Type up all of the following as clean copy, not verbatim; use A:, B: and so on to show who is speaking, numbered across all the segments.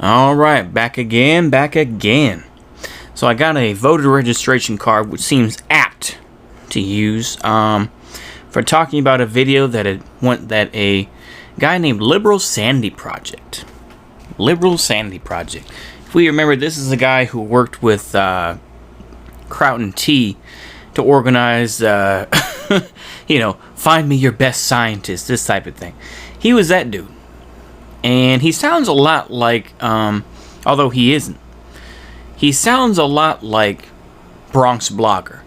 A: All right, back again. So I got a voter registration card, which seems apt to use for talking about a video that a guy named Liberal Sanity Project. If we remember, this is a guy who worked with Crout T to organize, find me your best scientist, this type of thing. He was that dude. And he sounds a lot like, although he isn't, he sounds a lot like Bronx Blogger.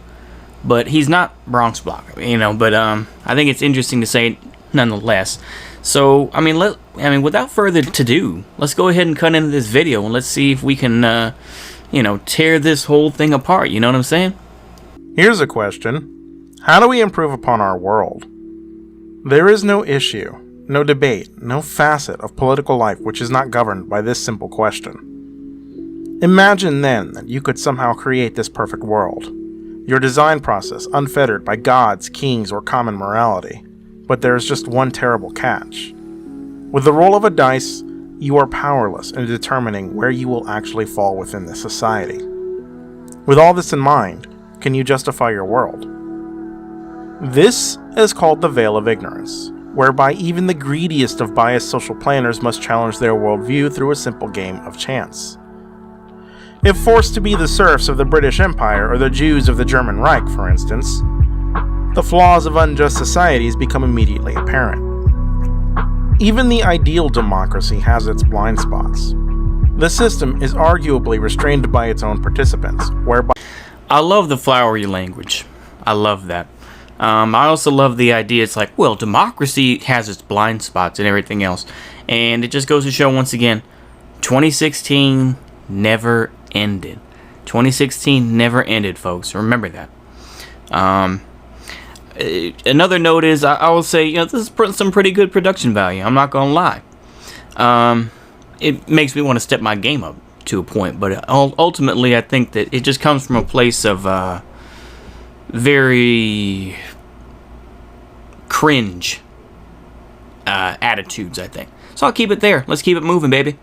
A: But he's not Bronx Blogger, but I think it's interesting to say nonetheless. So, without further ado, let's go ahead and cut into this video and let's see if we can, tear this whole thing apart, you know what I'm saying?
B: Here's a question. How do we improve upon our world? There is no issue, no debate, no facet of political life which is not governed by this simple question. Imagine then that you could somehow create this perfect world. Your design process unfettered by gods, kings, or common morality. But there is just one terrible catch. With the roll of a dice, you are powerless in determining where you will actually fall within this society. With all this in mind, can you justify your world? This is called the veil of ignorance, whereby even the greediest of biased social planners must challenge their worldview through a simple game of chance. If forced to be the serfs of the British Empire or the Jews of the German Reich, for instance, the flaws of unjust societies become immediately apparent. Even the ideal democracy has its blind spots. The system is arguably restrained by its own participants, whereby...
A: I love the flowery language. I love that. I also love the idea, it's like, well, democracy has its blind spots and everything else. And it just goes to show once again, 2016 never ended. 2016 never ended, folks. Remember that. Another note is, I will say, this is some pretty good production value. I'm not going to lie. It makes me want to step my game up to a point. But ultimately, I think that it just comes from a place of very cringe attitudes, I think. So I'll keep it there. Let's keep it moving, baby.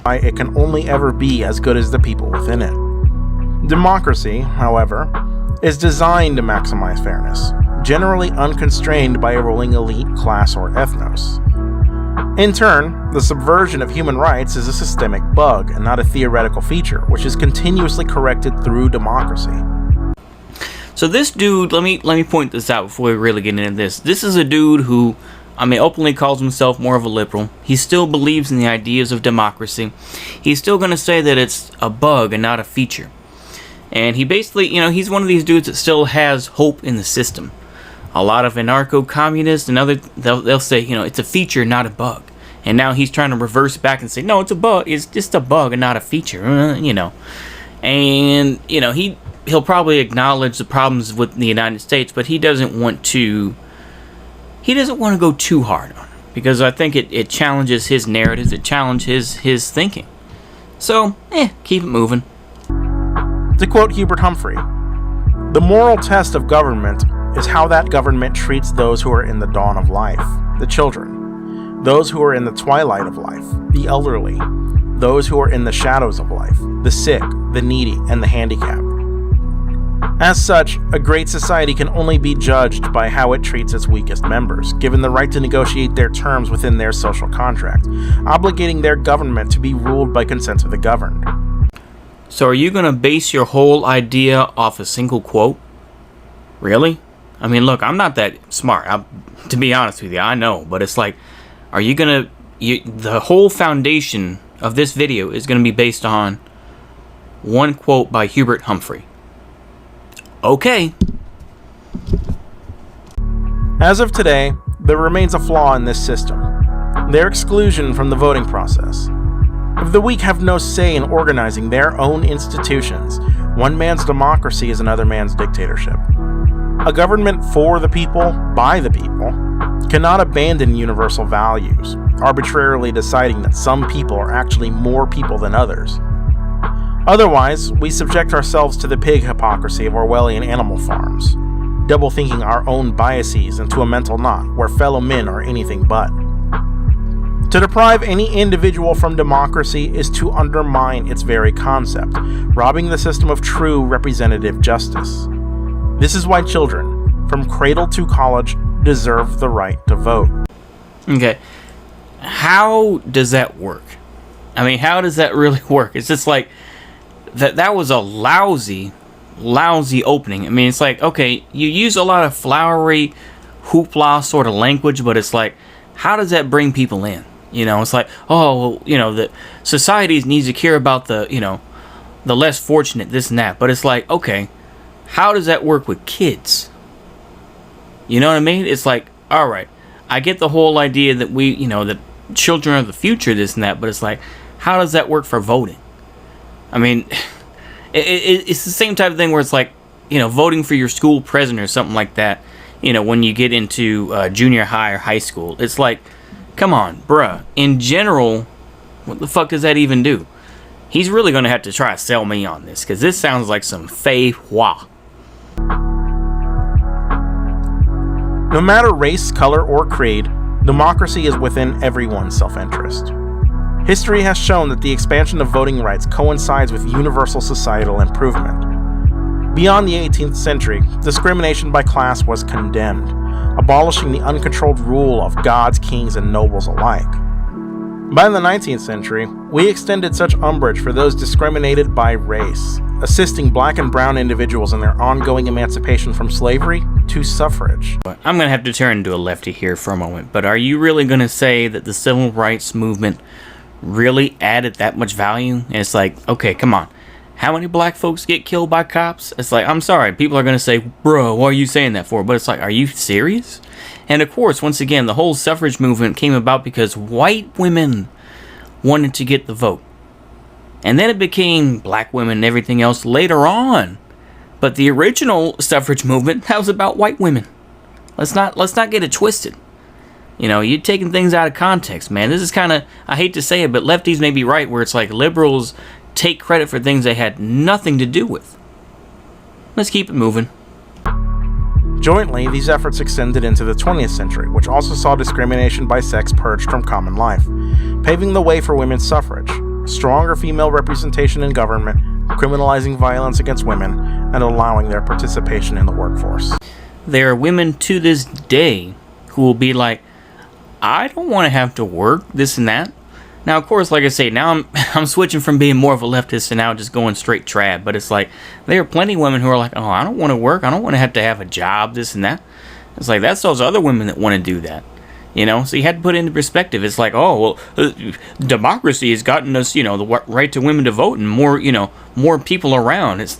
B: It can only ever be as good as the people within it. Democracy, however, is designed to maximize fairness, generally unconstrained by a ruling elite, class, or ethnos. In turn, the subversion of human rights is a systemic bug and not a theoretical feature, which is continuously corrected through democracy.
A: So this dude, let me point this out before we really get into this. This is a dude who, openly calls himself more of a liberal. He still believes in the ideas of democracy. He's still going to say that it's a bug and not a feature. And he basically, he's one of these dudes that still has hope in the system. A lot of anarcho-communists and they'll say, it's a feature, not a bug. And now he's trying to reverse back and say, no, it's a bug. It's just a bug and not a feature, And, he'll probably acknowledge the problems with the United States, but he doesn't want to go too hard on it. Because I think it challenges his narratives, it challenges his thinking. So, keep it moving.
B: To quote Hubert Humphrey, the moral test of government is how that government treats those who are in the dawn of life, the children, those who are in the twilight of life, the elderly, those who are in the shadows of life, the sick, the needy, and the handicapped. As such, a great society can only be judged by how it treats its weakest members, given the right to negotiate their terms within their social contract, obligating their government to be ruled by consent of the governed.
A: So are you going to base your whole idea off a single quote? Really? Look, I'm not that smart. To be honest with you, I know. But it's like, are you going to... The whole foundation of this video is going to be based on one quote by Hubert Humphrey. Okay.
B: As of today, there remains a flaw in this system. Their exclusion from the voting process. If the weak have no say in organizing their own institutions, one man's democracy is another man's dictatorship. A government for the people, by the people, cannot abandon universal values, arbitrarily deciding that some people are actually more people than others. Otherwise, we subject ourselves to the pig hypocrisy of Orwellian animal farms, double-thinking our own biases into a mental knot where fellow men are anything but. To deprive any individual from democracy is to undermine its very concept, robbing the system of true representative justice. This is why children, from cradle to college, deserve the right to vote.
A: Okay, how does that work? I mean, how does that really work? It's just like, that was a lousy opening. I mean, it's like, okay, you use a lot of flowery, hoopla sort of language, but it's like, how does that bring people in? You know, it's like, oh, well, you know, the societies needs to care about the, you know, the less fortunate, this and that. But it's like, okay, how does that work with kids? You know what I mean? It's like, all right, I get the whole idea that we, you know, that children are the future, this and that. But it's like, how does that work for voting? I mean, it's the same type of thing where it's like, you know, voting for your school president or something like that. You know, when you get into junior high or high school, it's like, come on, bruh. In general, what the fuck does that even do? He's really going to have to try to sell me on this, because this sounds like some fey hua.
B: No matter race, color, or creed, democracy is within everyone's self-interest. History has shown that the expansion of voting rights coincides with universal societal improvement. Beyond the 18th century, discrimination by class was condemned, abolishing the uncontrolled rule of gods, kings, and nobles alike. By the 19th century, we extended such umbrage for those discriminated by race, assisting black and brown individuals in their ongoing emancipation from slavery to suffrage.
A: I'm going to have to turn into a lefty here for a moment, but are you really going to say that the civil rights movement really added that much value? And it's like, okay, come on. How many black folks get killed by cops? It's like, I'm sorry, people are going to say, bro, what are you saying that for? But it's like, are you serious? And of course, once again, the whole suffrage movement came about because white women wanted to get the vote. And then it became black women and everything else later on. But the original suffrage movement, that was about white women. Let's not get it twisted. You know, you're taking things out of context, man. This is kind of, I hate to say it, but lefties may be right, where it's like liberals take credit for things they had nothing to do with. Let's keep it moving.
B: Jointly, these efforts extended into the 20th century, which also saw discrimination by sex purged from common life, paving the way for women's suffrage, stronger female representation in government, criminalizing violence against women, and allowing their participation in the workforce.
A: There are women to this day who will be like, I don't want to have to work, this and that. Now, of course, like I say, now I'm switching from being more of a leftist to now just going straight trad. But it's like, there are plenty of women who are like, oh, I don't want to work. I don't want to have a job, this and that. It's like, that's those other women that want to do that. You know, so you had to put it into perspective. It's like, oh, well, democracy has gotten us, you know, the right to women to vote and more, you know, more people around.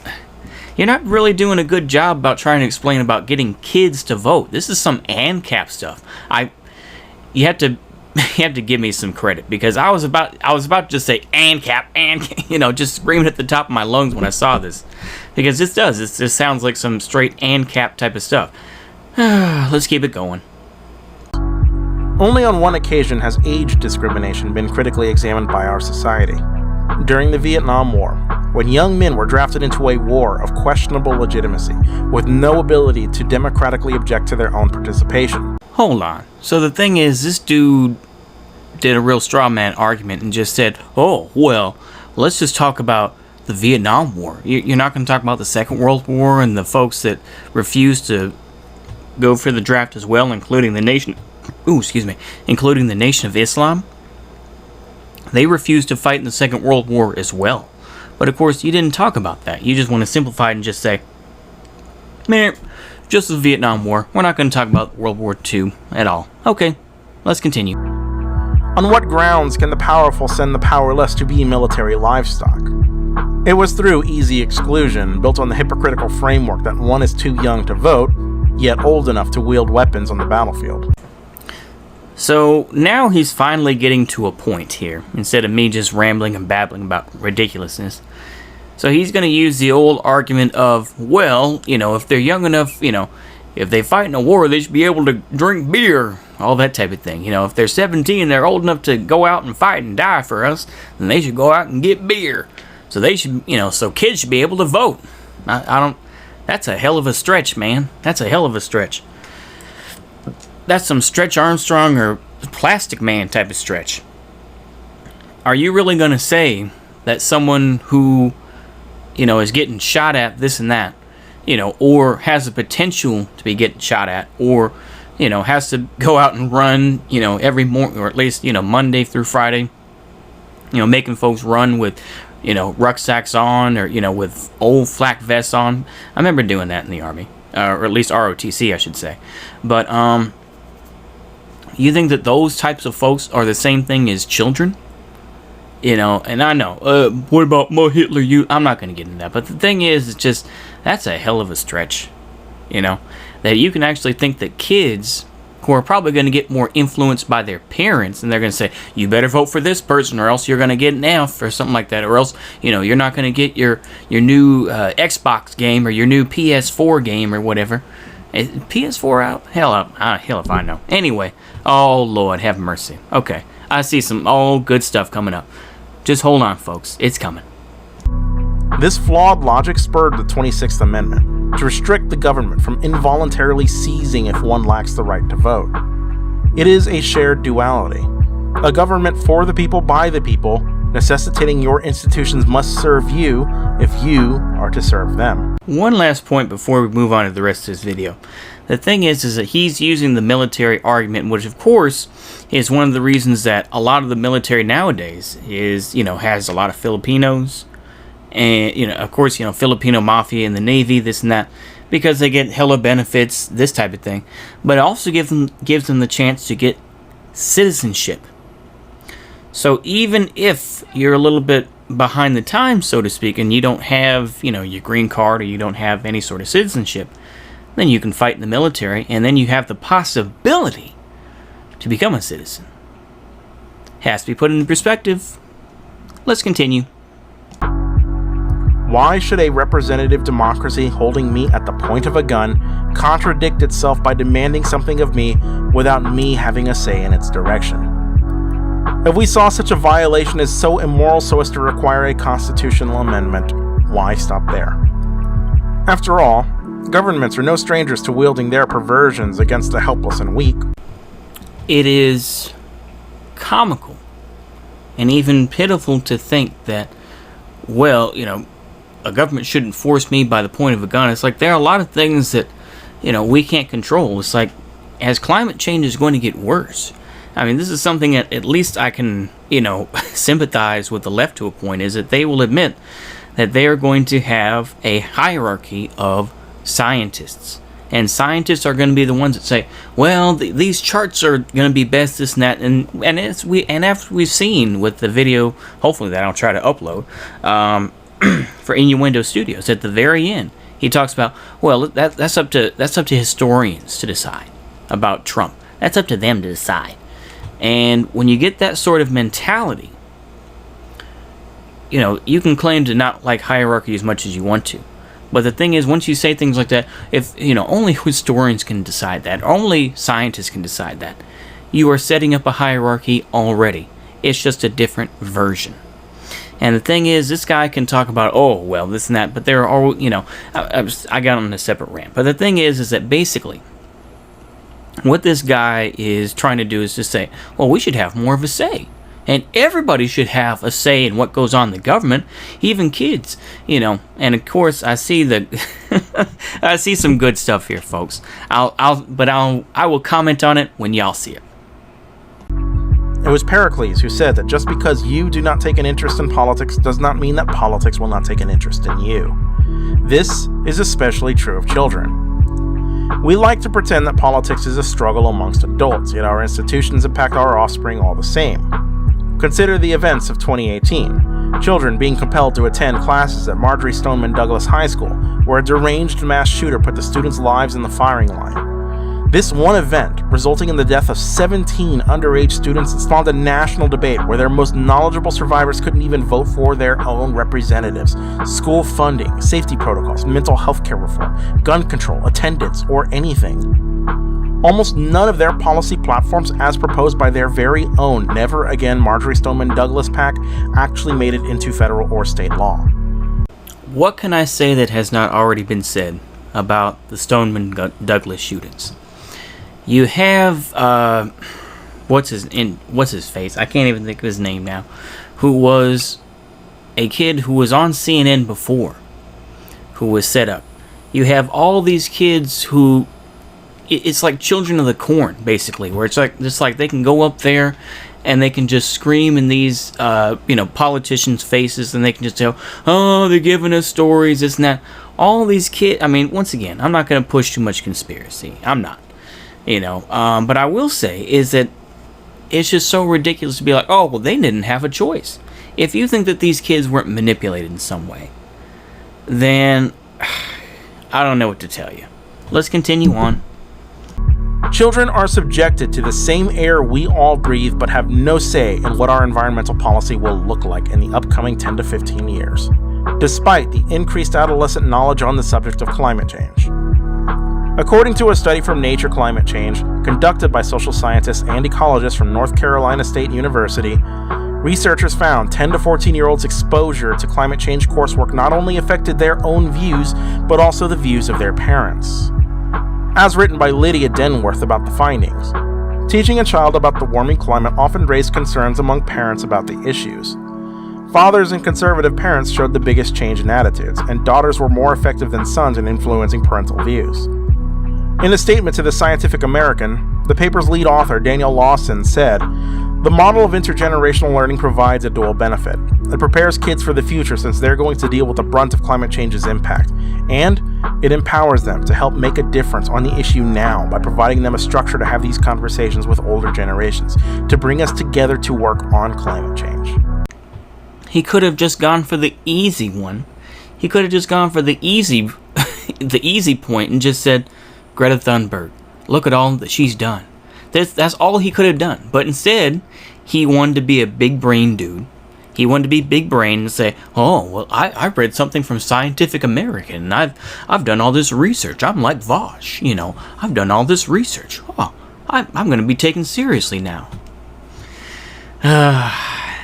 A: You're not really doing a good job about trying to explain about getting kids to vote. This is some ANCAP stuff. You have to give me some credit, because I was about to just say ANCAP, and you know, just screaming at the top of my lungs when I saw this, because this sounds like some straight ANCAP type of stuff. Let's keep it going.
B: Only on one occasion has age discrimination been critically examined by our society. During the Vietnam War, when young men were drafted into a war of questionable legitimacy, with no ability to democratically object to their own participation.
A: Hold on. So the thing is, this dude did a real straw man argument and just said, oh, well, let's just talk about the Vietnam War. You're not going to talk about the Second World War and the folks that refused to go for the draft as well, including the Nation of Islam. They refused to fight in the Second World War as well. But of course, you didn't talk about that. You just want to simplify it and just say, man, just the Vietnam War. We're not going to talk about World War II at all. Okay, let's continue.
B: On what grounds can the powerful send the powerless to be military livestock? It was through easy exclusion, built on the hypocritical framework that one is too young to vote, yet old enough to wield weapons on the battlefield.
A: So now he's finally getting to a point here, instead of me just rambling and babbling about ridiculousness. So he's going to use the old argument of, well, you know, if they're young enough, you know, if they fight in a war, they should be able to drink beer, all that type of thing. You know, if they're 17, they're old enough to go out and fight and die for us, then they should go out and get beer. So they should, you know, so kids should be able to vote. That's a hell of a stretch, man. That's a hell of a stretch. That's some Stretch Armstrong or Plastic Man type of stretch. Are you really going to say that someone who, is getting shot at, this and that, or has the potential to be getting shot at, or, has to go out and run, every morning, or at least, Monday through Friday, making folks run with, rucksacks on, or, with old flak vests on. I remember doing that in the Army, or at least ROTC, I should say. But, you think that those types of folks are the same thing as children? And I know, what about more Hitler Youth? I'm not going to get into that. But the thing is, it's just, that's a hell of a stretch, that you can actually think that kids who are probably going to get more influenced by their parents, and they're going to say, you better vote for this person or else you're going to get an F or something like that, or else, you're not going to get your new Xbox game or your new PS4 game or whatever. Is PS4 out? Hell if I know. Anyway, oh Lord, have mercy. Okay, I see some good stuff coming up. Just hold on, folks. It's coming.
B: This flawed logic spurred the 26th Amendment to restrict the government from involuntarily seizing if one lacks the right to vote. It is a shared duality. A government for the people, by the people, necessitating your institutions must serve you if you are to serve them.
A: One last point before we move on to the rest of this video. The thing is that he's using the military argument, which of course is one of the reasons that a lot of the military nowadays is, has a lot of Filipinos, and, of course, Filipino mafia in the Navy, this and that, because they get hella benefits, this type of thing. But it also gives them the chance to get citizenship. So even if you're a little bit behind the times, so to speak, and you don't have, your green card, or you don't have any sort of citizenship, then you can fight in the military, and then you have the possibility to become a citizen. Has to be put into perspective. Let's continue.
B: Why should a representative democracy holding me at the point of a gun contradict itself by demanding something of me without me having a say in its direction? If we saw such a violation as so immoral so as to require a constitutional amendment, why stop there? After all, governments are no strangers to wielding their perversions against the helpless and weak.
A: It is comical and even pitiful to think that, well, a government shouldn't force me by the point of a gun. It's like there are a lot of things that, we can't control. It's like, as climate change is going to get worse, I mean, this is something that at least I can, sympathize with the left to a point, is that they will admit that they are going to have a hierarchy of scientists. And scientists are going to be the ones that say, well, these charts are going to be best, this and that. And after we've seen with the video, hopefully that I'll try to upload, for Innuendo Studios, at the very end, he talks about, well, that's up to historians to decide about Trump. That's up to them to decide. And when you get that sort of mentality, you can claim to not like hierarchy as much as you want to. But the thing is, once you say things like that, if, only historians can decide that, only scientists can decide that, you are setting up a hierarchy already. It's just a different version. And the thing is, this guy can talk about, oh, well, this and that, but there are, I got on a separate rant. But the thing is that basically, what this guy is trying to do is to say, well, we should have more of a say. And everybody should have a say in what goes on in the government, even kids, And of course, I see I see some good stuff here, folks. I will comment on it when y'all see it.
B: It was Pericles who said that just because you do not take an interest in politics does not mean that politics will not take an interest in you. This is especially true of children. We like to pretend that politics is a struggle amongst adults, yet our institutions impact our offspring all the same. Consider the events of 2018. Children being compelled to attend classes at Marjory Stoneman Douglas High School, where a deranged mass shooter put the students' lives in the firing line. This one event, resulting in the death of 17 underage students, spawned a national debate where their most knowledgeable survivors couldn't even vote for their own representatives. School funding, safety protocols, mental health care reform, gun control, attendance, or anything. Almost none of their policy platforms, as proposed by their very own Never Again Marjory Stoneman Douglas PAC, actually made it into federal or state law.
A: What can I say that has not already been said about the Stoneman Douglas shootings? You have what's his face? I can't even think of his name now. Who was a kid who was on CNN before, who was set up. You have all these kids who, it's like Children of the Corn, basically, where it's like they can go up there and they can just scream in these, politicians' faces, and they can just tell, oh, they're giving us stories, this and that. All these kids, I mean, once again, I'm not going to push too much conspiracy. I'm not, but I will say is that it's just so ridiculous to be like, oh, well, they didn't have a choice. If you think that these kids weren't manipulated in some way, then I don't know what to tell you. Let's continue on.
B: Children are subjected to the same air we all breathe, but have no say in what our environmental policy will look like in the upcoming 10 to 15 years, despite the increased adolescent knowledge on the subject of climate change. According to a study from Nature Climate Change, conducted by social scientists and ecologists from North Carolina State University, researchers found 10 to 14-year-olds' exposure to climate change coursework not only affected their own views, but also the views of their parents. As written by Lydia Denworth about the findings, teaching a child about the warming climate often raised concerns among parents about the issues. Fathers and conservative parents showed the biggest change in attitudes, and daughters were more effective than sons in influencing parental views. In a statement to the Scientific American, the paper's lead author, Daniel Lawson, said, "The model of intergenerational learning provides a dual benefit. It prepares kids for the future since they're going to deal with the brunt of climate change's impact, and it empowers them to help make a difference on the issue now by providing them a structure to have these conversations with older generations, to bring us together to work on climate change."
A: He could have just gone for the easy one. He could have just gone for the easy point and just said, Greta Thunberg, look at all that she's done. That's all he could have done. But instead, he wanted to be a big brain dude. He wanted to be big brain and say, oh, well, I read something from Scientific American, and I've done all this research. I'm like Vosh, I've done all this research. Oh, I'm going to be taken seriously now.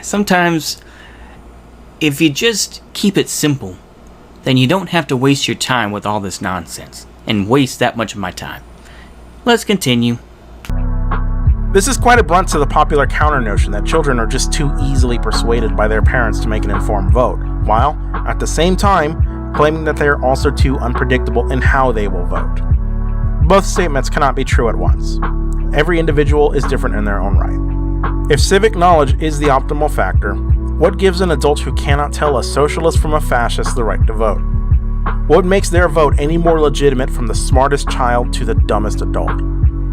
A: Sometimes, if you just keep it simple, then you don't have to waste your time with all this nonsense, and waste that much of my time. Let's continue.
B: This is quite a brunt to the popular counter-notion that children are just too easily persuaded by their parents to make an informed vote, while, at the same time, claiming that they are also too unpredictable in how they will vote. Both statements cannot be true at once. Every individual is different in their own right. If civic knowledge is the optimal factor, what gives an adult who cannot tell a socialist from a fascist the right to vote? What makes their vote any more legitimate from the smartest child to the dumbest adult?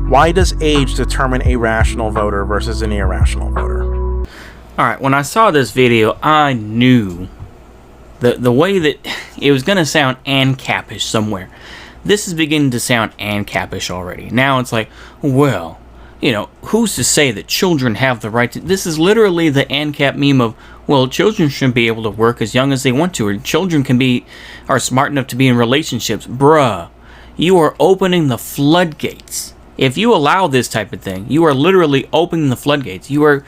B: Why does age determine a rational voter versus an irrational voter?
A: Alright, when I saw this video, I knew the way that it was going to sound ANCAP-ish somewhere. This is beginning to sound ANCAP-ish already. Now it's like, well, who's to say that children have the right to... This is literally the ANCAP meme of, well, children shouldn't be able to work as young as they want to, or children are smart enough to be in relationships. Bruh, you are opening the floodgates. If you allow this type of thing, you are literally opening the floodgates. You are,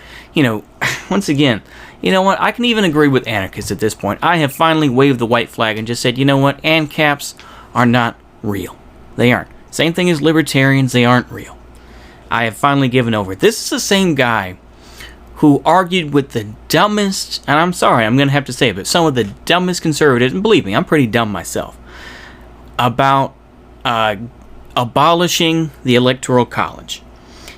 A: once again, you know what? I can even agree with anarchists at this point. I have finally waved the white flag and just said, you know what? ANCAPs are not real. They aren't. Same thing as libertarians, they aren't real. I have finally given over. This is the same guy who argued with the dumbest, and I'm sorry, I'm going to have to say it, but some of the dumbest conservatives, and believe me, I'm pretty dumb myself, about abolishing the Electoral College.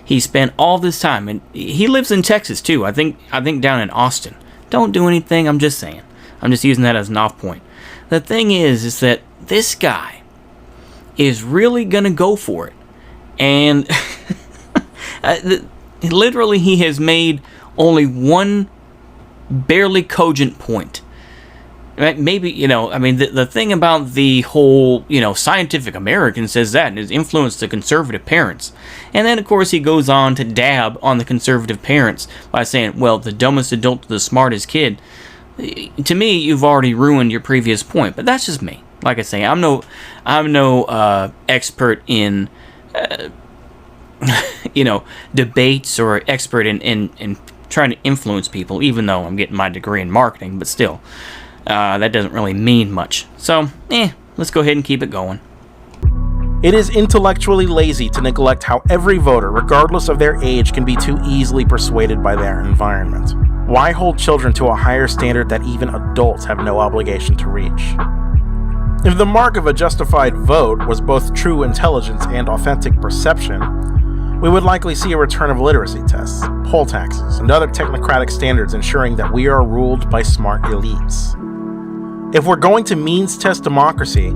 A: He spent all this time, and he lives in Texas too, I think down in Austin. Don't do anything, I'm just saying. I'm just using that as an off point. The thing is that this guy is really going to go for it. And literally he has made only one barely cogent point. Right? Maybe, the thing about the whole, Scientific American says that and has influenced the conservative parents. And then, of course, he goes on to dab on the conservative parents by saying, well, the dumbest adult to the smartest kid. To me, you've already ruined your previous point, but that's just me. Like I say, I'm no expert in, debates or expert in trying to influence people, even though I'm getting my degree in marketing, but still. That doesn't really mean much. So, let's go ahead and keep it going.
B: It is intellectually lazy to neglect how every voter, regardless of their age, can be too easily persuaded by their environment. Why hold children to a higher standard that even adults have no obligation to reach? If the mark of a justified vote was both true intelligence and authentic perception, we would likely see a return of literacy tests, poll taxes, and other technocratic standards ensuring that we are ruled by smart elites. If we're going to means test democracy,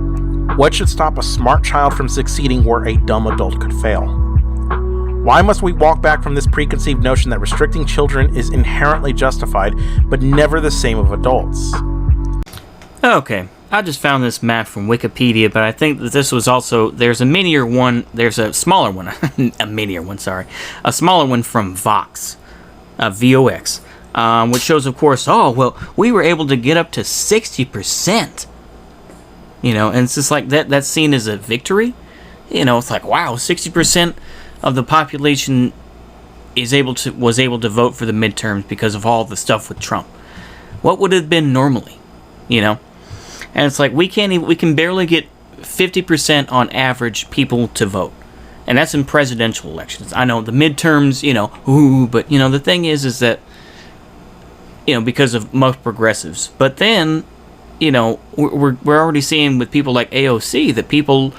B: what should stop a smart child from succeeding where a dumb adult could fail? Why must we walk back from this preconceived notion that restricting children is inherently justified, but never the same of adults?
A: Okay, I just found this map from Wikipedia, but I think that this was also, there's a smaller one, a smaller one from Vox, VOX, which shows, of course, we were able to get up to 60%. And it's just like that's seen as a victory. It's like, wow, 60% of the population was able to vote for the midterms because of all the stuff with Trump. What would it have been normally? And it's like we can barely get 50% on average people to vote. And that's in presidential elections. I know the midterms, but the thing is that because of most progressives. But then we're already seeing with people like AOC that people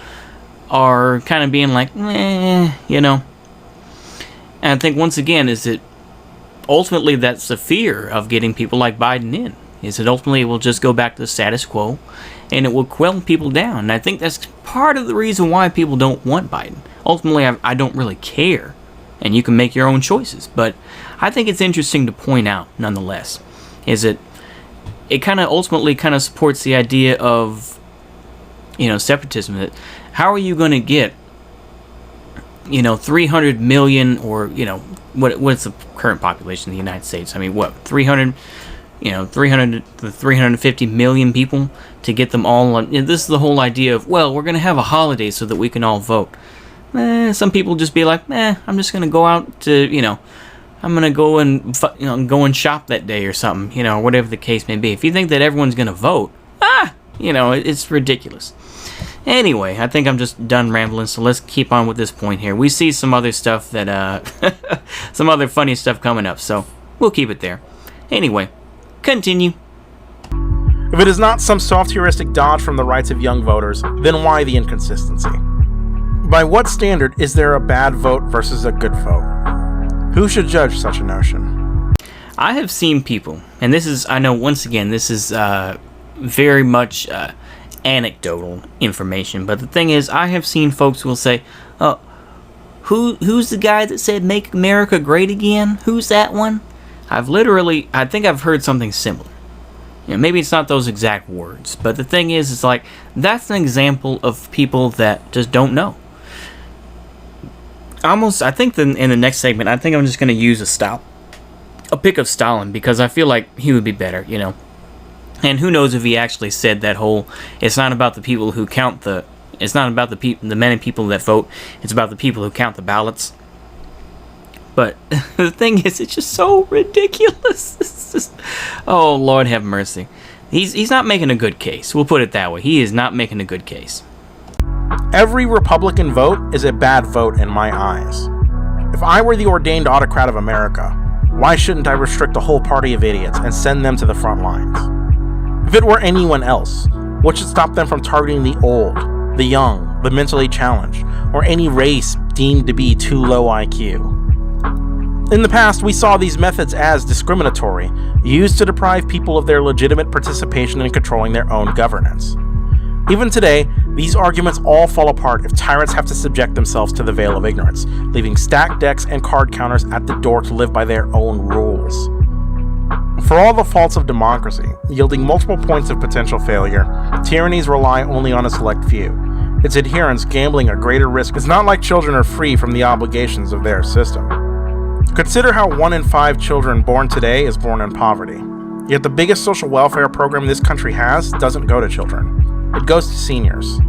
A: are kind of being like, And I think once again is that ultimately that's the fear of getting people like Biden in. Is that ultimately it will just go back to the status quo and it will quell people down. And I think that's part of the reason why people don't want Biden. Ultimately, I don't really care. And you can make your own choices. But I think it's interesting to point out, nonetheless, is that it kind of ultimately kind of supports the idea of, separatism. That how are you going to get, 300 million or, what's the current population of the United States? I mean, 300 to 350 million people to get them all on. This is the whole idea of, we're going to have a holiday so that we can all vote. Some people just be like, I'm just going to go out to, I'm going to go and go and shop that day or something, or whatever the case may be. If you think that everyone's going to vote, it's ridiculous. Anyway, I think I'm just done rambling, so let's keep on with this point here. We see some other stuff that, some other funny stuff coming up, so we'll keep it there. Anyway, continue.
B: If it is not some soft heuristic dodge from the rights of young voters, then why the inconsistency? By what standard is there a bad vote versus a good vote? Who should judge such a notion?
A: I have seen people, and this is, I know once again, this is very much anecdotal information, but the thing is, I have seen folks who will say, who's the guy that said make America great again? Who's that one? I think I've heard something similar. Maybe it's not those exact words, but the thing is, it's like, that's an example of people that just don't know. I think in the next segment, I think I'm just going to use a pick of Stalin, because I feel like he would be better, And who knows if he actually said that whole, it's not about the people who count it's not about the many people that vote, it's about the people who count the ballots. But the thing is, it's just so ridiculous. It's just, oh, Lord have mercy. He's not making a good case. We'll put it that way. He is not making a good case.
B: Every Republican vote is a bad vote in my eyes. If I were the ordained autocrat of America, why shouldn't I restrict a whole party of idiots and send them to the front lines? If it were anyone else, what should stop them from targeting the old, the young, the mentally challenged, or any race deemed to be too low IQ? In the past, we saw these methods as discriminatory, used to deprive people of their legitimate participation in controlling their own governance. Even today, these arguments all fall apart if tyrants have to subject themselves to the veil of ignorance, leaving stacked decks and card counters at the door to live by their own rules. For all the faults of democracy, yielding multiple points of potential failure, tyrannies rely only on a select few. Its adherents gambling a greater risk. It's not like children are free from the obligations of their system. Consider how 1 in 5 children born today is born in poverty. Yet the biggest social welfare program this country has doesn't go to children. It goes to seniors.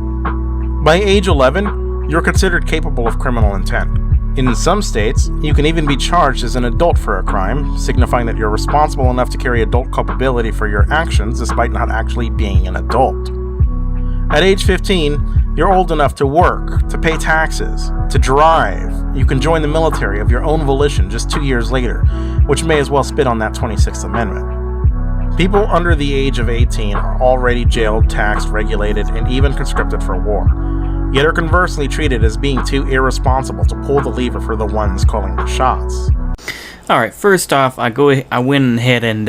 B: By age 11, you're considered capable of criminal intent. In some states, you can even be charged as an adult for a crime, signifying that you're responsible enough to carry adult culpability for your actions despite not actually being an adult. At age 15, you're old enough to work, to pay taxes, to drive. You can join the military of your own volition just 2 years later, which may as well spit on that 26th Amendment. People under the age of 18 are already jailed, taxed, regulated, and even conscripted for war, yet are conversely treated as being too irresponsible to pull the lever for the ones calling the shots.
A: Alright, first off, I went ahead and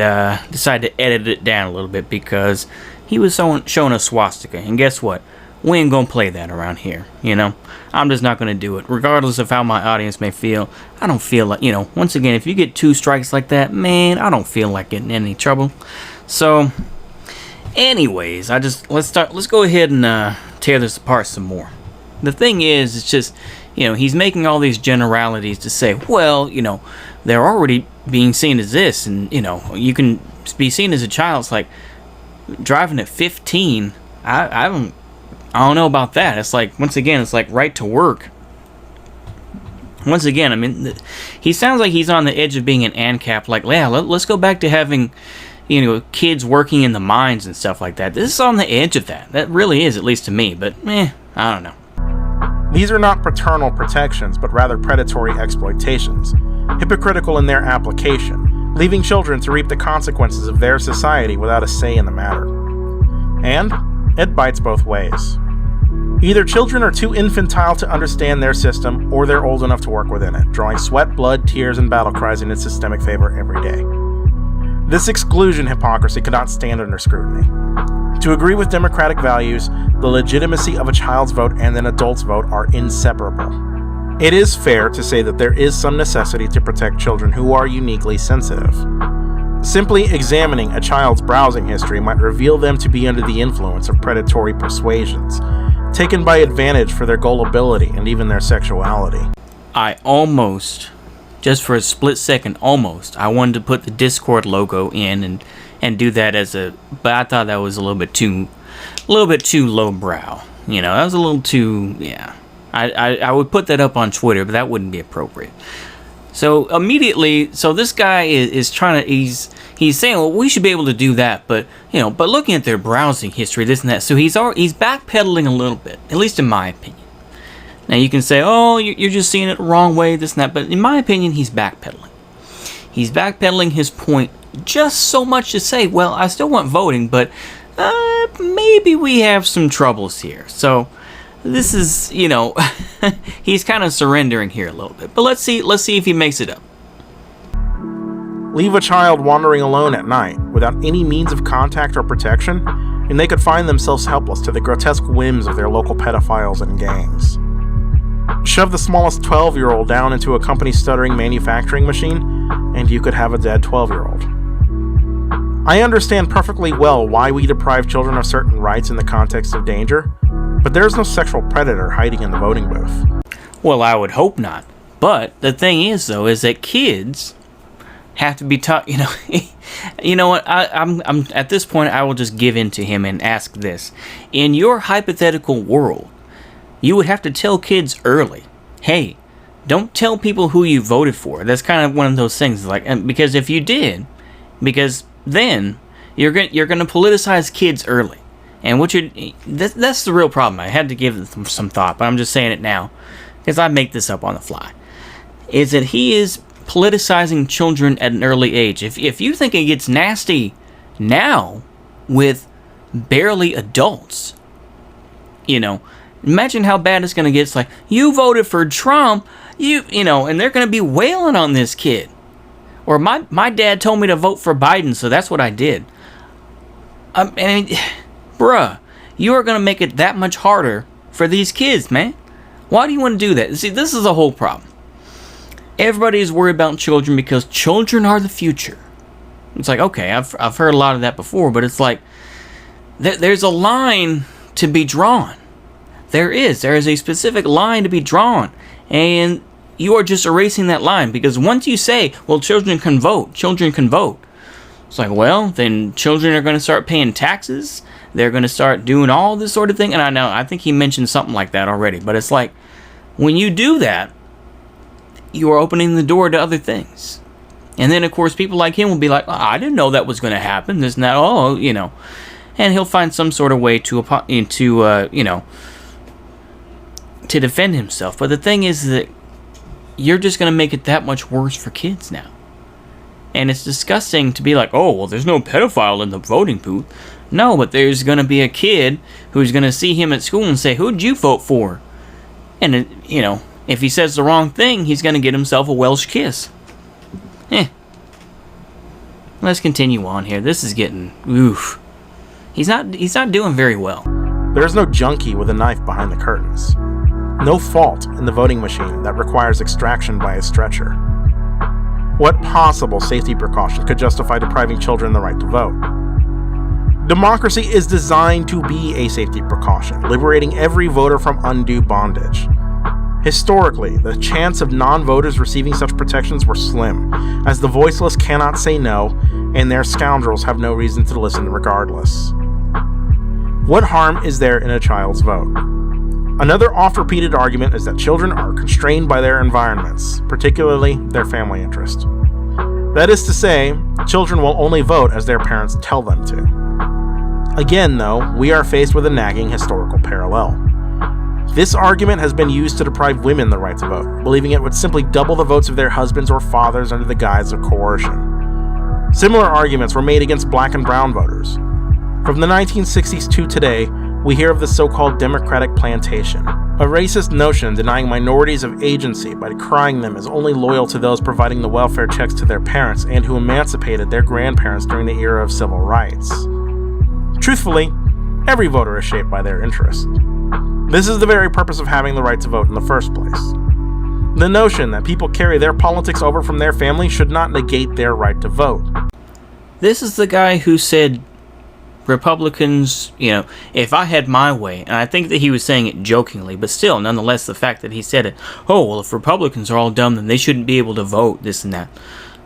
A: decided to edit it down a little bit because he was showing a swastika, and guess what? We ain't gonna play that around here, you know? I'm just not gonna do it, regardless of how my audience may feel. I don't feel like, once again, if you get 2 strikes like that, man, I don't feel like getting in any trouble. So, anyways, let's go ahead and tear this apart some more. The thing is, it's just, he's making all these generalities to say, well, they're already being seen as this, and, you can be seen as a child. It's like, driving at 15, I don't know about that. It's like, once again, it's like right to work. Once again, I mean, he sounds like he's on the edge of being an ANCAP. Like, yeah, let's go back to having, kids working in the mines and stuff like that. This is on the edge of that. That really is, at least to me. But, I don't know.
B: These are not paternal protections, but rather predatory exploitations, hypocritical in their application, leaving children to reap the consequences of their society without a say in the matter. And it bites both ways. Either children are too infantile to understand their system, or they're old enough to work within it, drawing sweat, blood, tears, and battle cries in its systemic favor every day. This exclusion hypocrisy cannot stand under scrutiny. To agree with democratic values, the legitimacy of a child's vote and an adult's vote are inseparable. It is fair to say that there is some necessity to protect children who are uniquely sensitive. Simply examining a child's browsing history might reveal them to be under the influence of predatory persuasions, taken by advantage for their gullibility and even their sexuality.
A: I almost, just for a split second, I wanted to put the Discord logo in and do that but I thought that was a little bit too lowbrow. That was a little too, yeah. I would put that up on Twitter, but that wouldn't be appropriate. So immediately, this guy is trying to, he's saying, well, we should be able to do that, but looking at their browsing history, this and that, so he's backpedaling a little bit, at least in my opinion. Now you can say, oh, you're just seeing it the wrong way, this and that, but in my opinion, he's backpedaling. He's backpedaling his point just so much to say, well, I still want voting, but maybe we have some troubles here. So this is, he's kind of surrendering here a little bit. But let's see if he makes it up.
B: Leave a child wandering alone at night, without any means of contact or protection, and they could find themselves helpless to the grotesque whims of their local pedophiles and gangs. Shove the smallest 12-year-old down into a company's stuttering manufacturing machine, and you could have a dead 12-year-old. I understand perfectly well why we deprive children of certain rights in the context of danger, but there's no sexual predator hiding in the voting booth.
A: Well, I would hope not. But the thing is, though, is that kids have to be taught, you know what, I'm at this point, I will just give in to him and ask this. In your hypothetical world, you would have to tell kids early, hey, don't tell people who you voted for. That's kind of one of those things, like, because if you did, because then you're going to politicize kids early. And that's the real problem. I had to give it some thought, but I'm just saying it now because I make this up on the fly. Is that he is politicizing children at an early age. If you think it gets nasty now with barely adults, imagine how bad it's going to get. It's like, you voted for Trump, and they're going to be wailing on this kid. Or my dad told me to vote for Biden, so that's what I did. I mean, bruh, you are going to make it that much harder for these kids, man. Why do you want to do that? See, this is the whole problem. Everybody is worried about children because children are the future. It's like, okay, I've heard a lot of that before, but it's like, there's a line to be drawn. There is a specific line to be drawn, and you are just erasing that line, because once you say, well, children can vote, it's like, well, then children are going to start paying taxes, they're going to start doing all this sort of thing, and I think he mentioned something like that already, but it's like, when you do that, you are opening the door to other things. And then, of course, people like him will be like, oh, I didn't know that was going to happen, this and that, and he'll find some sort of way to defend himself. But the thing is that you're just going to make it that much worse for kids now. And it's disgusting to be like, oh, well, there's no pedophile in the voting booth. No, but there's going to be a kid who's going to see him at school and say, who'd you vote for? And, if he says the wrong thing, he's going to get himself a Welsh kiss. Let's continue on here. This is getting, oof. He's not doing very well.
B: There's no junkie with a knife behind the curtains. No fault in the voting machine that requires extraction by a stretcher. What possible safety precaution could justify depriving children the right to vote? Democracy is designed to be a safety precaution, liberating every voter from undue bondage. Historically, the chance of non-voters receiving such protections were slim, as the voiceless cannot say no, and their scoundrels have no reason to listen regardless. What harm is there in a child's vote? Another oft-repeated argument is that children are constrained by their environments, particularly their family interest. That is to say, children will only vote as their parents tell them to. Again, though, we are faced with a nagging historical parallel. This argument has been used to deprive women the right to vote, believing it would simply double the votes of their husbands or fathers under the guise of coercion. Similar arguments were made against black and brown voters. From the 1960s to today, we hear of the so-called democratic plantation, a racist notion denying minorities of agency by decrying them as only loyal to those providing the welfare checks to their parents and who emancipated their grandparents during the era of civil rights. Truthfully, every voter is shaped by their interests. This is the very purpose of having the right to vote in the first place. The notion that people carry their politics over from their family should not negate their right to vote.
A: This is the guy who said Republicans, if I had my way, and I think that he was saying it jokingly, but still, nonetheless, the fact that he said it, oh, well, if Republicans are all dumb, then they shouldn't be able to vote, this and that.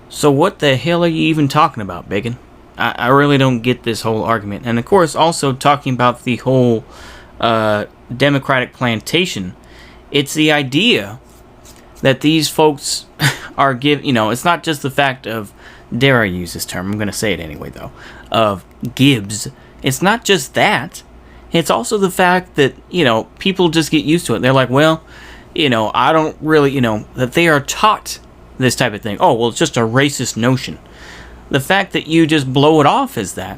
A: So what the hell are you even talking about, Biggin? I really don't get this whole argument. And of course, also talking about the whole democratic plantation, it's the idea that these folks are it's not just the fact of, dare I use this term, I'm going to say it anyway though, of Gibbs. It's not just that. It's also the fact that, people just get used to it. They're like, well, I don't really, that they are taught this type of thing. Oh, well, it's just a racist notion. The fact that you just blow it off as that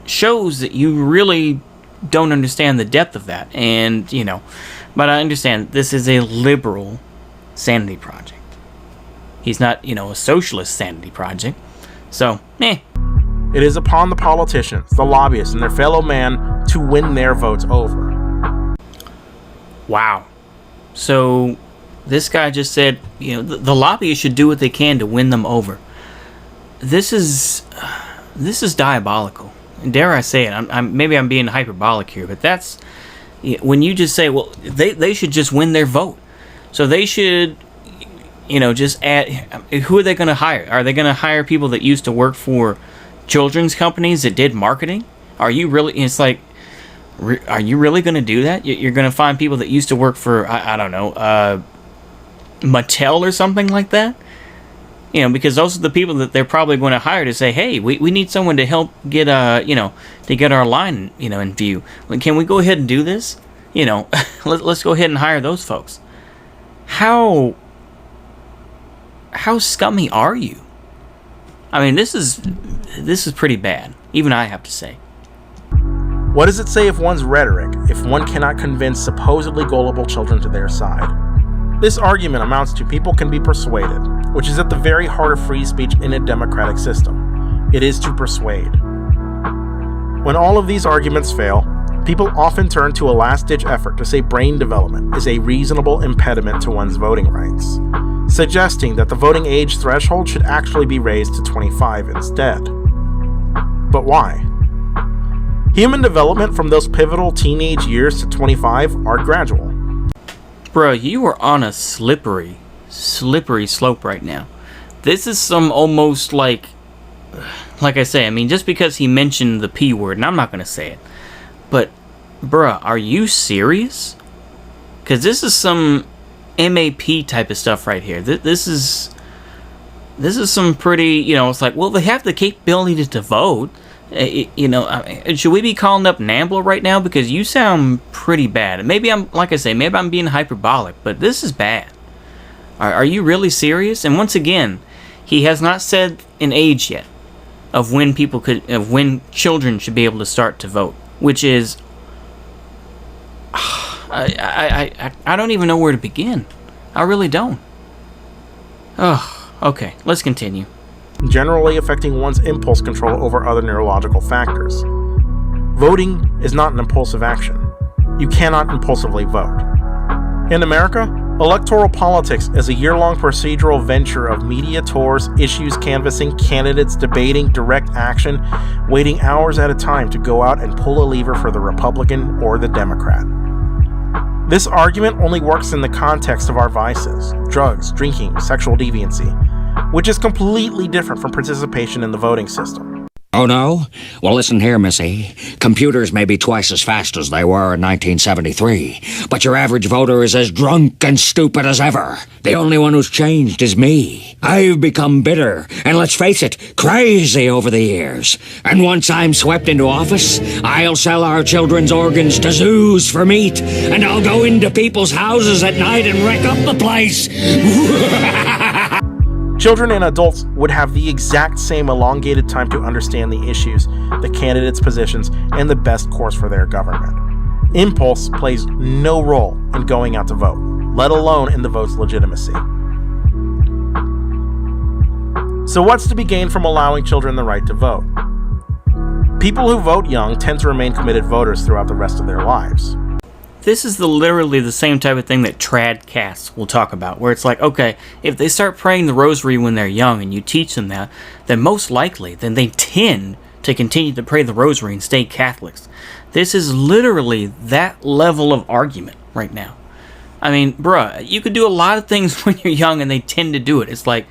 A: shows that you really don't understand the depth of that. And, but I understand this is a liberal sanity project. He's not, a socialist sanity project. So,
B: It is upon the politicians, the lobbyists, and their fellow man to win their votes over.
A: Wow. So, this guy just said, the lobbyists should do what they can to win them over. This is diabolical. Dare I say it? Maybe I'm being hyperbolic here, but that's when you just say, well, they should just win their vote. So they should, just add. Who are they going to hire? Are they going to hire people that used to work for children's companies that did marketing? Are you really? It's like, are you really going to do that? You're going to find people that used to work for I don't know, Mattel or something like that. Because those are the people that they're probably going to hire to say, hey, we need someone to help get to get our line, in view. Can we go ahead and do this? Let's go ahead and hire those folks. How scummy are you? I mean, this is pretty bad. Even I have to say.
B: What does it say of one's rhetoric if one cannot convince supposedly gullible children to their side? This argument amounts to people can be persuaded, which is at the very heart of free speech in a democratic system. It is to persuade. When all of these arguments fail, people often turn to a last-ditch effort to say brain development is a reasonable impediment to one's voting rights, suggesting that the voting age threshold should actually be raised to 25 instead. But why? Human development from those pivotal teenage years to 25 are gradual.
A: Bruh, you are on a slippery slope right now. This is some almost like I say, I mean, just because he mentioned the P word, and I'm not going to say it, but, bruh, are you serious? Because this is some MAP type of stuff right here. This is some pretty, it's like, well, they have the capability to vote. Should we be calling up NAMBLA right now? Because you sound pretty bad. Maybe maybe I'm being hyperbolic, but this is bad. Are you really serious? And once again, he has not said an age yet of when when children should be able to start to vote, which is, I don't even know where to begin. I really don't. Oh, okay, let's continue.
B: Generally affecting one's impulse control over other neurological factors. Voting is not an impulsive action. You cannot impulsively vote. In America, electoral politics is a year-long procedural venture of media tours, issues canvassing, candidates debating, direct action, waiting hours at a time to go out and pull a lever for the Republican or the Democrat. This argument only works in the context of our vices, drugs, drinking, sexual deviancy, which is completely different from participation in the voting system.
C: Oh, no? Well, listen here, Missy. Computers may be twice as fast as they were in 1973, but your average voter is as drunk and stupid as ever. The only one who's changed is me. I've become bitter, and let's face it, crazy over the years. And once I'm swept into office, I'll sell our children's organs to zoos for meat, and I'll go into people's houses at night and wreck up the place.
B: Children and adults would have the exact same elongated time to understand the issues, the candidates' positions, and the best course for their government. Impulse plays no role in going out to vote, let alone in the vote's legitimacy. So what's to be gained from allowing children the right to vote? People who vote young tend to remain committed voters throughout the rest of their lives.
A: This is literally the same type of thing that trad casts will talk about, where it's like, okay, if they start praying the rosary when they're young and you teach them that, then most likely, then they tend to continue to pray the rosary and stay Catholics. This is literally that level of argument right now. I mean, bruh, you could do a lot of things when you're young and they tend to do it. It's like,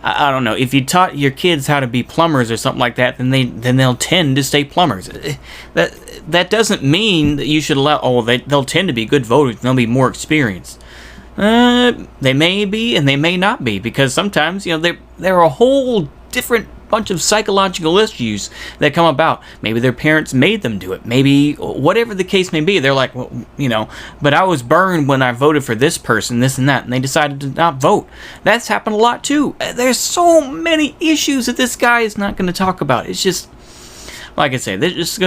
A: I don't know, if you taught your kids how to be plumbers or something like that, then they'll tend to stay plumbers. That doesn't mean that you should allow, they'll tend to be good voters and they'll be more experienced. They may be and they may not be, because sometimes, there are a whole different bunch of psychological issues that come about. Maybe their parents made them do it. Maybe whatever the case may be, they're like, but I was burned when I voted for this person, this and that, and they decided to not vote. That's happened a lot too. There's so many issues that this guy is not going to talk about. It's just, like I say, this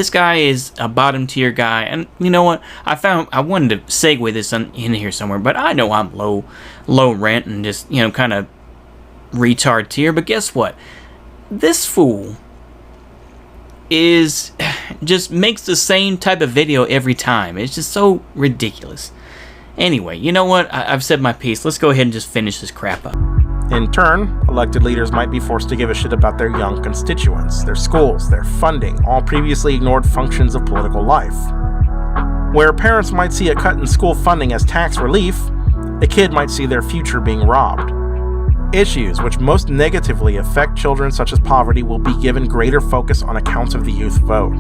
A: guy is a bottom tier guy, and you know what? I wanted to segue this in here somewhere, but I know I'm low rent and just kind of retard tier, but guess what? This fool just makes the same type of video every time. It's just so ridiculous. Anyway, you know what? I've said my piece. Let's go ahead and just finish this crap up.
B: In turn, elected leaders might be forced to give a shit about their young constituents, their schools, their funding, all previously ignored functions of political life. Where parents might see a cut in school funding as tax relief, a kid might see their future being robbed. Issues which most negatively affect children, such as poverty, will be given greater focus on accounts of the youth vote.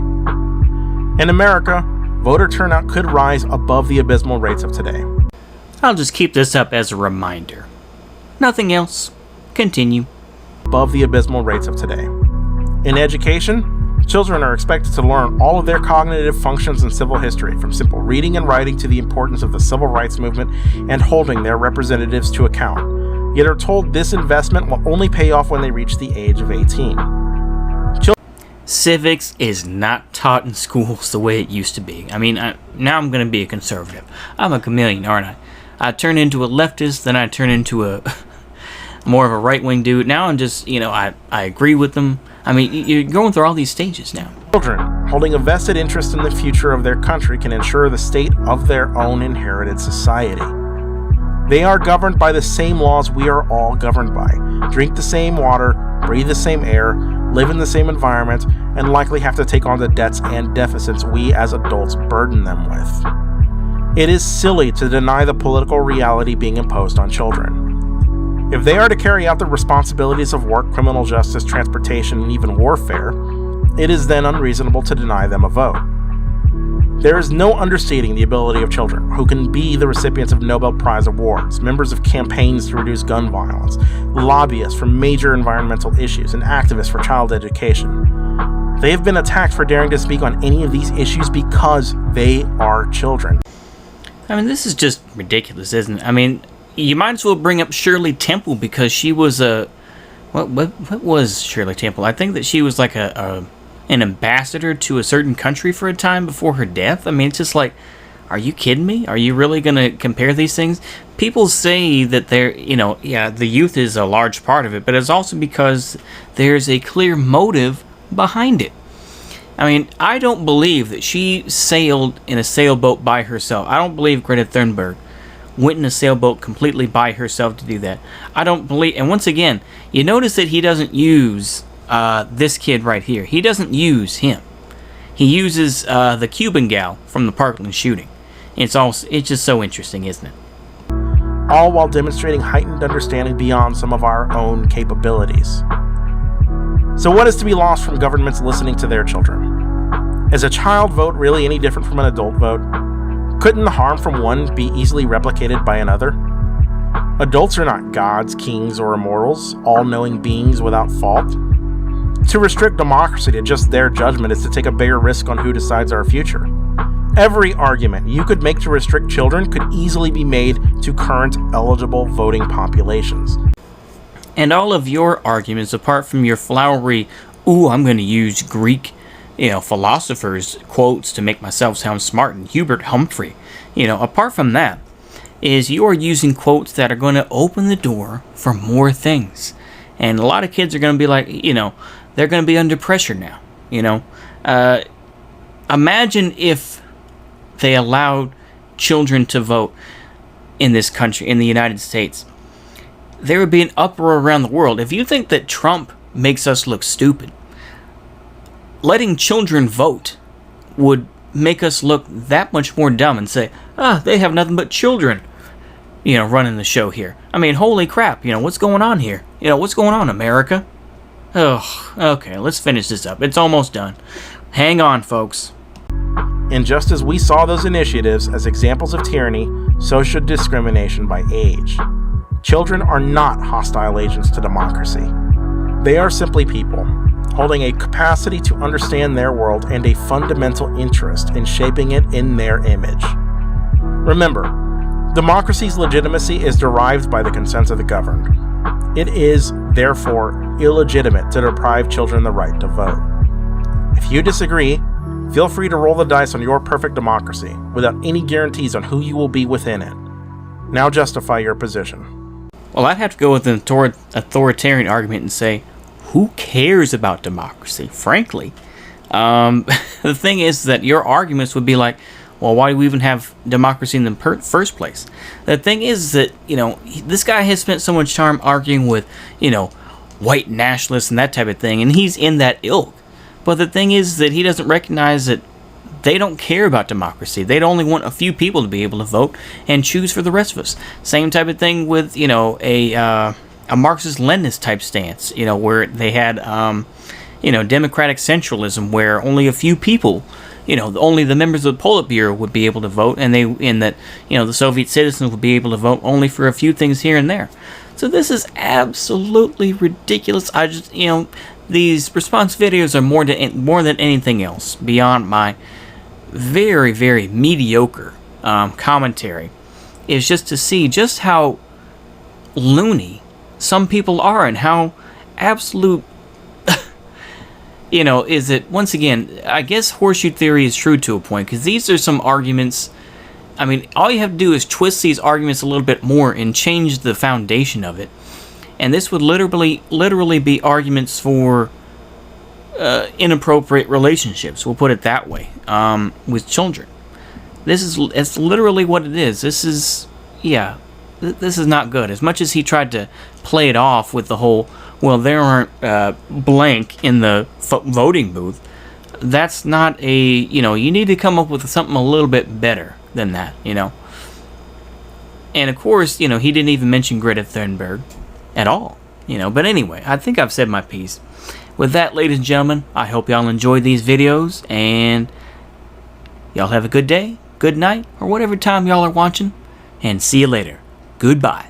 B: In America, voter turnout could rise above the abysmal rates of today.
A: I'll just keep this up as a reminder. Nothing else. Continue.
B: Above the abysmal rates of today. In education, children are expected to learn all of their cognitive functions in civil history, from simple reading and writing to the importance of the civil rights movement and holding their representatives to account, yet are told this investment will only pay off when they reach the age of 18.
A: Civics is not taught in schools the way it used to be. I mean, now I'm going to be a conservative. I'm a chameleon, aren't I? I turn into a leftist, then I turn into a more of a right-wing dude. Now I'm just, I agree with them. I mean, you're going through all these stages now.
B: Children holding a vested interest in the future of their country can ensure the state of their own inherited society. They are governed by the same laws we are all governed by. Drink the same water, breathe the same air, live in the same environment, and likely have to take on the debts and deficits we as adults burden them with. It is silly to deny the political reality being imposed on children. If they are to carry out the responsibilities of work, criminal justice, transportation, and even warfare, it is then unreasonable to deny them a vote. There is no understating the ability of children who can be the recipients of Nobel Prize awards, members of campaigns to reduce gun violence, lobbyists for major environmental issues, and activists for child education. They have been attacked for daring to speak on any of these issues because they are children.
A: I mean, this is just ridiculous, isn't it? I mean, you might as well bring up Shirley Temple because she was a... What was Shirley Temple? I think that she was like an ambassador to a certain country for a time before her death. I mean, it's just like, are you kidding me? Are you really going to compare these things? People say that they're, the youth is a large part of it, but it's also because there's a clear motive behind it. I mean, I don't believe that she sailed in a sailboat by herself. I don't believe Greta Thunberg went in a sailboat completely by herself to do that. I don't believe, and once again, you notice that he doesn't use this kid right here. He doesn't use him. He uses the Cuban gal from the Parkland shooting. It's just so interesting, isn't it?
B: All while demonstrating heightened understanding beyond some of our own capabilities. So what is to be lost from governments listening to their children? Is a child vote really any different from an adult vote? Couldn't the harm from one be easily replicated by another? Adults are not gods, kings, or immortals, all-knowing beings without fault. To restrict democracy to just their judgment is to take a bigger risk on who decides our future. Every argument you could make to restrict children could easily be made to current eligible voting populations.
A: And all of your arguments, apart from your flowery, I'm going to use Greek philosophers' quotes to make myself sound smart, and Hubert Humphrey, apart from that, is you are using quotes that are going to open the door for more things. And a lot of kids are going to be like, they're going to be under pressure now, Imagine if they allowed children to vote in this country, in the United States. There would be an uproar around the world. If you think that Trump makes us look stupid, letting children vote would make us look that much more dumb and say, they have nothing but children, running the show here. I mean, holy crap, what's going on here? What's going on, America? Oh, okay, let's finish this up. It's almost done. Hang on, folks.
B: And just as we saw those initiatives as examples of tyranny, so should discrimination by age. Children are not hostile agents to democracy. They are simply people, holding a capacity to understand their world and a fundamental interest in shaping it in their image. Remember, democracy's legitimacy is derived by the consent of the governed. It is, therefore, illegitimate to deprive children the right to vote. If you disagree, feel free to roll the dice on your perfect democracy without any guarantees on who you will be within it. Now justify your position.
A: Well, I'd have to go with an authoritarian argument and say, who cares about democracy, frankly? The thing is that your arguments would be like, well, why do we even have democracy in the first place? The thing is that, this guy has spent so much time arguing with, white nationalists and that type of thing, and he's in that ilk. But the thing is that he doesn't recognize that they don't care about democracy. They'd only want a few people to be able to vote and choose for the rest of us. Same type of thing with, a Marxist-Leninist type stance, where they had, democratic centralism, where only a few people, only the members of the Politburo would be able to vote, and the Soviet citizens would be able to vote only for a few things here and there. So this is absolutely ridiculous. I just, these response videos are more than anything else beyond my very, very mediocre commentary. Is just to see just how loony some people are and how absolute, is it, once again, I guess horseshoe theory is true to a point, because these are some arguments. I mean, all you have to do is twist these arguments a little bit more and change the foundation of it. And this would literally be arguments for inappropriate relationships, we'll put it that way, with children. It's literally what it is. This is not good. As much as he tried to play it off with the whole, well, there aren't blank in the voting booth, that's not a, you need to come up with something a little bit better than that, And of course, he didn't even mention Greta Thunberg at all, But anyway, I think I've said my piece. With that, ladies and gentlemen, I hope y'all enjoyed these videos, and Y'all have a good day, good night, or whatever time y'all are watching, and see you later. Goodbye.